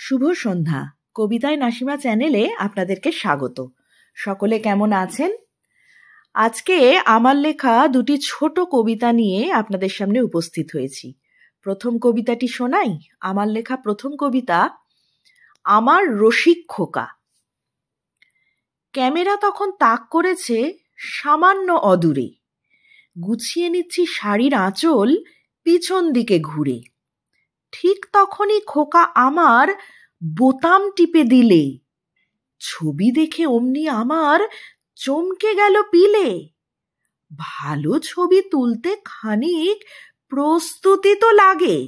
শুভ সন্ধ্যা। কবিতায় নাসিমা চ্যানেলে আপনাদেরকে স্বাগত। সকলে কেমন আছেন? আজকে আমার লেখা দুটি ছোট কবিতা নিয়ে আপনাদের সামনে উপস্থিত হয়েছি। প্রথম কবিতাটি শোনাই। আমার লেখা প্রথম কবিতা, আমার রসিক খোকা। ক্যামেরা তখন তাক করেছে সামান্য অদূরে, গুছিয়ে নিচ্ছি শাড়ির আঁচল পিছন দিকে ঘুরে। ঠিক তখনই খোকা আমার বোতাম টিপে দিলে, ছবি দেখে অমনি আমার চমকে গেল পিলে। ভালো ছবি তুলতে খানিক প্রস্তুতি তো লাগে,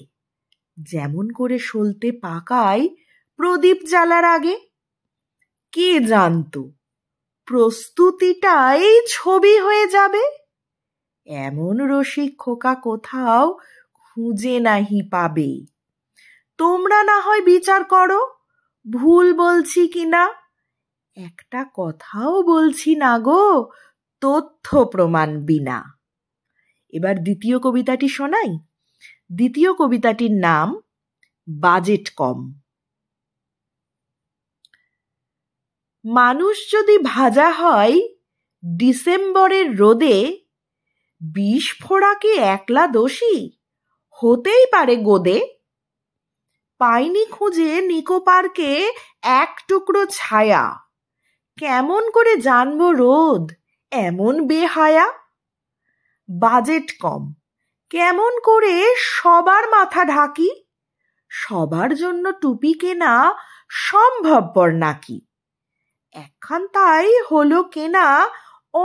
যেমন করে সলতে পাকায় প্রদীপ জ্বালার আগে। কে জানতো প্রস্তুতিটাই ছবি হয়ে যাবে? এমন রসিক খোকা কোথাও খুঁজে নাহি পাবে। তোমরা না হয় বিচার করো ভুল বলছি কিনা। একটা কথাও বলছি না গো তথ্য প্রমাণ বিনা। এবার দ্বিতীয় কবিতাটি শোনাই। দ্বিতীয় কবিতাটির নাম বাজেট কম। মানুষ যদি ভাজা হয় ডিসেম্বরের রোদে, বিষ ফোড়া কি একলা দোষী? হতেই পারে গোদে। পাইনি খুঁজে নিকো পার্কে এক টুকরো ছায়া, কেমন করে জানবো রোদ এমন বেহায়া? বাজেট কম, কেমন করে সবার মাথা ঢাকি? সবার জন্য টুপি কেনা সম্ভবপর নাকি? একখান তাই হলো কেনা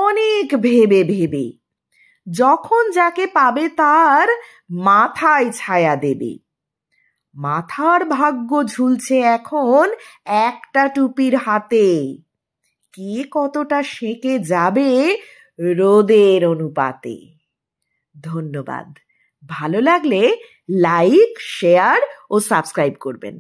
অনেক ভেবে ভেবে, যখন যাকে পাবে তার মাথায় ছায়া দেবে। মাথার ভাগ্য ঝুলছে এখন একটা টুপির হাতে, কে কতটা সেঁকে যাবে রোদের অনুপাতে। ধন্যবাদ। ভালো লাগলে লাইক, শেয়ার ও সাবস্ক্রাইব করবেন।